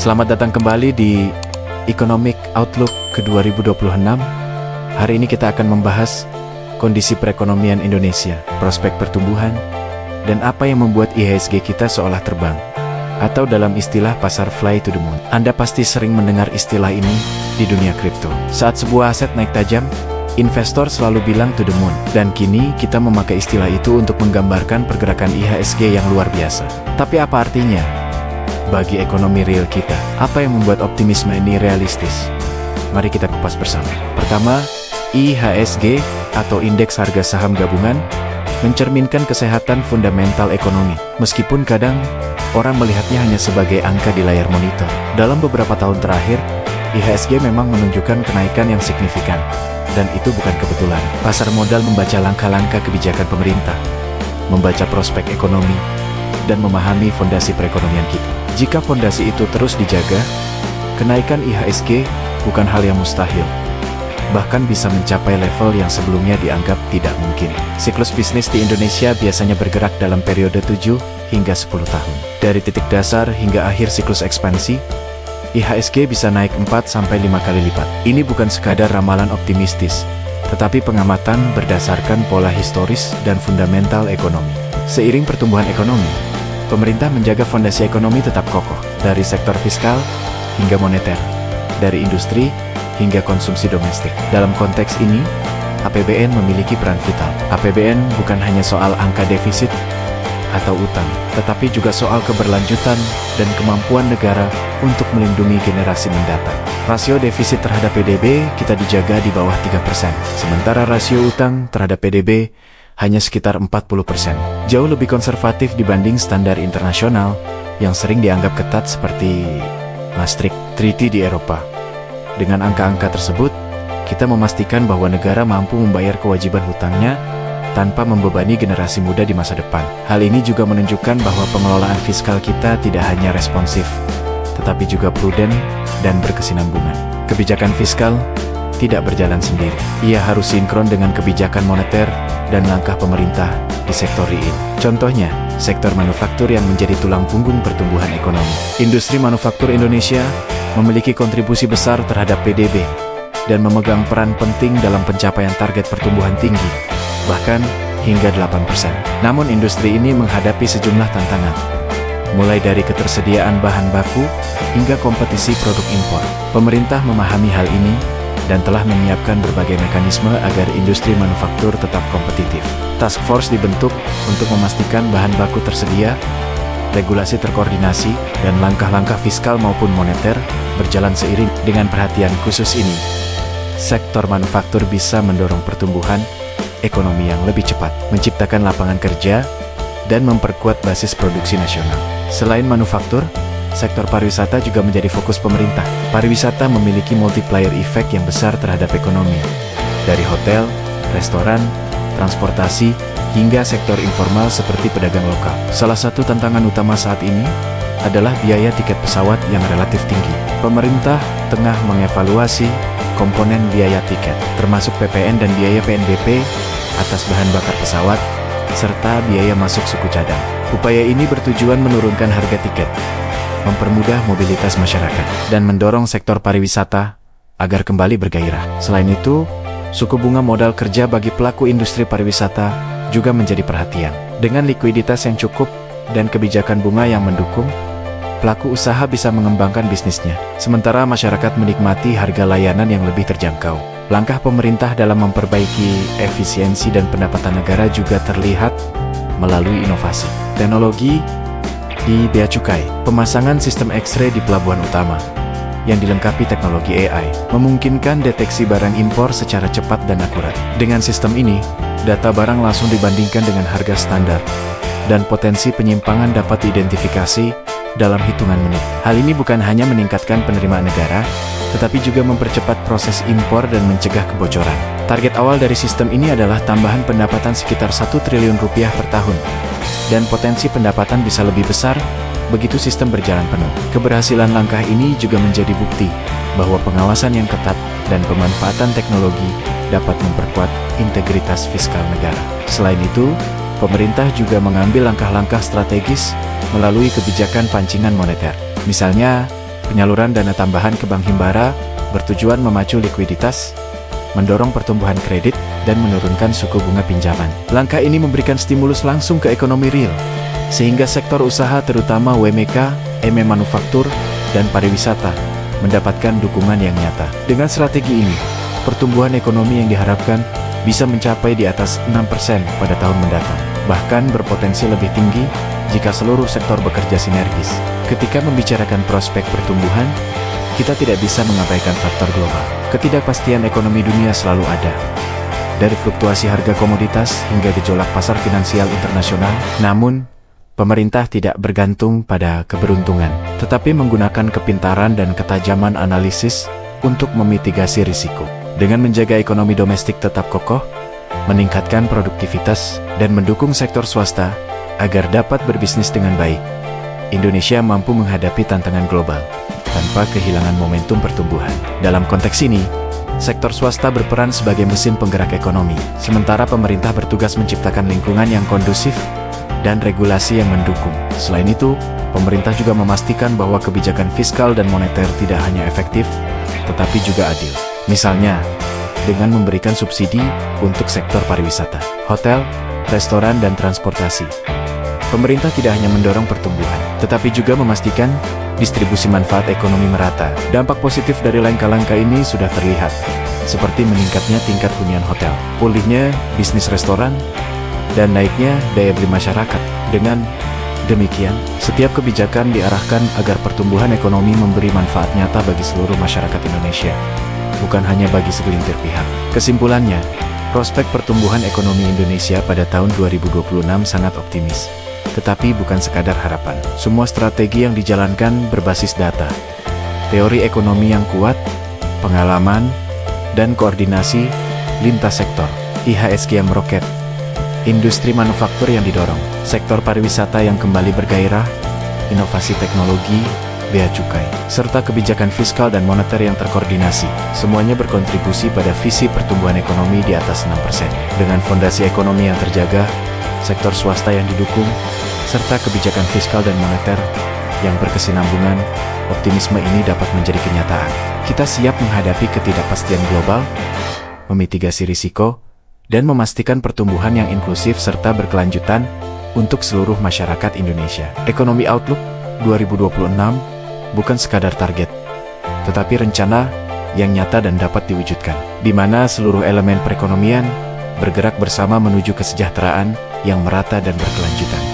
Selamat datang kembali di Economic Outlook ke 2026. Hari ini kita akan membahas kondisi perekonomian Indonesia, prospek pertumbuhan, dan apa yang membuat IHSG kita seolah terbang, atau dalam istilah pasar fly to the moon. Anda pasti sering mendengar istilah ini di dunia kripto. Saat sebuah aset naik tajam, investor selalu bilang to the moon, dan kini kita memakai istilah itu untuk menggambarkan pergerakan IHSG yang luar biasa. Tapi apa artinya bagi ekonomi real kita? Apa yang membuat optimisme ini realistis? Mari kita kupas bersama. Pertama, IHSG atau Indeks Harga Saham Gabungan mencerminkan kesehatan fundamental ekonomi. Meskipun kadang orang melihatnya hanya sebagai angka di layar monitor. Dalam beberapa tahun terakhir, IHSG memang menunjukkan kenaikan yang signifikan. Dan itu bukan kebetulan. Pasar modal membaca langkah-langkah kebijakan pemerintah, membaca prospek ekonomi, dan memahami fondasi perekonomian kita. Jika fondasi itu terus dijaga, kenaikan IHSG bukan hal yang mustahil. Bahkan bisa mencapai level yang sebelumnya dianggap tidak mungkin. Siklus bisnis di Indonesia biasanya bergerak dalam periode 7 hingga 10 tahun. Dari titik dasar hingga akhir siklus ekspansi, IHSG bisa naik 4-5 kali lipat. Ini bukan sekadar ramalan optimistis, tetapi pengamatan berdasarkan pola historis dan fundamental ekonomi. Seiring pertumbuhan ekonomi, pemerintah menjaga fondasi ekonomi tetap kokoh, dari sektor fiskal hingga moneter, dari industri hingga konsumsi domestik. Dalam konteks ini, APBN memiliki peran vital. APBN bukan hanya soal angka defisit atau utang, tetapi juga soal keberlanjutan dan kemampuan negara untuk melindungi generasi mendatang. Rasio defisit terhadap PDB kita dijaga di bawah 3%, sementara rasio utang terhadap PDB hanya sekitar 40%. Jauh lebih konservatif dibanding standar internasional yang sering dianggap ketat seperti Maastricht Treaty di Eropa. Dengan angka-angka tersebut, kita memastikan bahwa negara mampu membayar kewajiban hutangnya tanpa membebani generasi muda di masa depan. Hal ini juga menunjukkan bahwa pengelolaan fiskal kita tidak hanya responsif, tetapi juga prudent dan berkesinambungan. Kebijakan fiskal tidak berjalan sendiri. Ia harus sinkron dengan kebijakan moneter dan langkah pemerintah di sektor real. Contohnya, sektor manufaktur yang menjadi tulang punggung pertumbuhan ekonomi. Industri manufaktur Indonesia memiliki kontribusi besar terhadap PDB dan memegang peran penting dalam pencapaian target pertumbuhan tinggi, bahkan hingga 8%. Namun industri ini menghadapi sejumlah tantangan, mulai dari ketersediaan bahan baku hingga kompetisi produk impor. Pemerintah memahami hal ini dan telah menyiapkan berbagai mekanisme agar industri manufaktur tetap kompetitif. Task Force dibentuk untuk memastikan bahan baku tersedia, regulasi terkoordinasi, dan langkah-langkah fiskal maupun moneter berjalan seiring. Dengan perhatian khusus ini, sektor manufaktur bisa mendorong pertumbuhan ekonomi yang lebih cepat, menciptakan lapangan kerja, dan memperkuat basis produksi nasional. Selain manufaktur, sektor pariwisata juga menjadi fokus pemerintah. Pariwisata memiliki multiplier effect yang besar terhadap ekonomi, dari hotel, restoran, transportasi, hingga sektor informal seperti pedagang lokal. Salah satu tantangan utama saat ini adalah biaya tiket pesawat yang relatif tinggi. Pemerintah tengah mengevaluasi komponen biaya tiket, termasuk PPN dan biaya PNBP atas bahan bakar pesawat, serta biaya masuk suku cadang. Upaya ini bertujuan menurunkan harga tiket, mempermudah mobilitas masyarakat, dan mendorong sektor pariwisata agar kembali bergairah. Selain itu, suku bunga modal kerja bagi pelaku industri pariwisata juga menjadi perhatian. Dengan likuiditas yang cukup dan kebijakan bunga yang mendukung, pelaku usaha bisa mengembangkan bisnisnya, sementara masyarakat menikmati harga layanan yang lebih terjangkau. Langkah pemerintah dalam memperbaiki efisiensi dan pendapatan negara juga terlihat melalui inovasi teknologi di Bea Cukai. Pemasangan sistem X-ray di pelabuhan utama yang dilengkapi teknologi AI memungkinkan deteksi barang impor secara cepat dan akurat. Dengan sistem ini, data barang langsung dibandingkan dengan harga standar, dan potensi penyimpangan dapat diidentifikasi dalam hitungan menit. Hal ini bukan hanya meningkatkan penerimaan negara, tetapi juga mempercepat proses impor dan mencegah kebocoran. Target awal dari sistem ini adalah tambahan pendapatan sekitar 1 triliun rupiah per tahun, dan potensi pendapatan bisa lebih besar begitu sistem berjalan penuh. Keberhasilan langkah ini juga menjadi bukti bahwa pengawasan yang ketat dan pemanfaatan teknologi dapat memperkuat integritas fiskal negara. Selain itu, pemerintah juga mengambil langkah-langkah strategis melalui kebijakan pancingan moneter. Misalnya, Penyaluran dana tambahan ke Bank Himbara bertujuan memacu likuiditas, mendorong pertumbuhan kredit, dan menurunkan suku bunga pinjaman. Langkah ini memberikan stimulus langsung ke ekonomi real, sehingga sektor usaha terutama UMK, manufaktur, dan pariwisata mendapatkan dukungan yang nyata. Dengan strategi ini, pertumbuhan ekonomi yang diharapkan bisa mencapai di atas 6% pada tahun mendatang. Bahkan berpotensi lebih tinggi jika seluruh sektor bekerja sinergis. Ketika membicarakan prospek pertumbuhan, kita tidak bisa mengabaikan faktor global. Ketidakpastian ekonomi dunia selalu ada, dari fluktuasi harga komoditas hingga gejolak pasar finansial internasional. Namun, pemerintah tidak bergantung pada keberuntungan, tetapi menggunakan kepintaran dan ketajaman analisis untuk memitigasi risiko. Dengan menjaga ekonomi domestik tetap kokoh, meningkatkan produktivitas, dan mendukung sektor swasta agar dapat berbisnis dengan baik, Indonesia mampu menghadapi tantangan global tanpa kehilangan momentum pertumbuhan. Dalam konteks ini, sektor swasta berperan sebagai mesin penggerak ekonomi, sementara pemerintah bertugas menciptakan lingkungan yang kondusif dan regulasi yang mendukung. Selain itu, pemerintah juga memastikan bahwa kebijakan fiskal dan moneter tidak hanya efektif, tetapi juga adil. Misalnya, dengan memberikan subsidi untuk sektor pariwisata, hotel, restoran, dan transportasi. Pemerintah tidak hanya mendorong pertumbuhan, tetapi juga memastikan distribusi manfaat ekonomi merata. Dampak positif dari langkah-langkah ini sudah terlihat, seperti meningkatnya tingkat hunian hotel, pulihnya bisnis restoran, dan naiknya daya beli masyarakat. Dengan demikian, setiap kebijakan diarahkan agar pertumbuhan ekonomi memberi manfaat nyata bagi seluruh masyarakat Indonesia, bukan hanya bagi segelintir pihak. Kesimpulannya, prospek pertumbuhan ekonomi Indonesia pada tahun 2026 sangat optimis. Tetapi bukan sekadar harapan. Semua strategi yang dijalankan berbasis data, teori ekonomi yang kuat, pengalaman, dan koordinasi lintas sektor. IHSG yang meroket, industri manufaktur yang didorong, sektor pariwisata yang kembali bergairah, inovasi teknologi, bea cukai, serta kebijakan fiskal dan moneter yang terkoordinasi. Semuanya berkontribusi pada visi pertumbuhan ekonomi di atas 6%. Dengan fondasi ekonomi yang terjaga, sektor swasta yang didukung, serta kebijakan fiskal dan moneter yang berkesinambungan, optimisme ini dapat menjadi kenyataan. Kita siap menghadapi ketidakpastian global, memitigasi risiko, dan memastikan pertumbuhan yang inklusif serta berkelanjutan untuk seluruh masyarakat Indonesia. Ekonomi Outlook 2026 bukan sekadar target, tetapi rencana yang nyata dan dapat diwujudkan, di mana seluruh elemen perekonomian bergerak bersama menuju kesejahteraan yang merata dan berkelanjutan.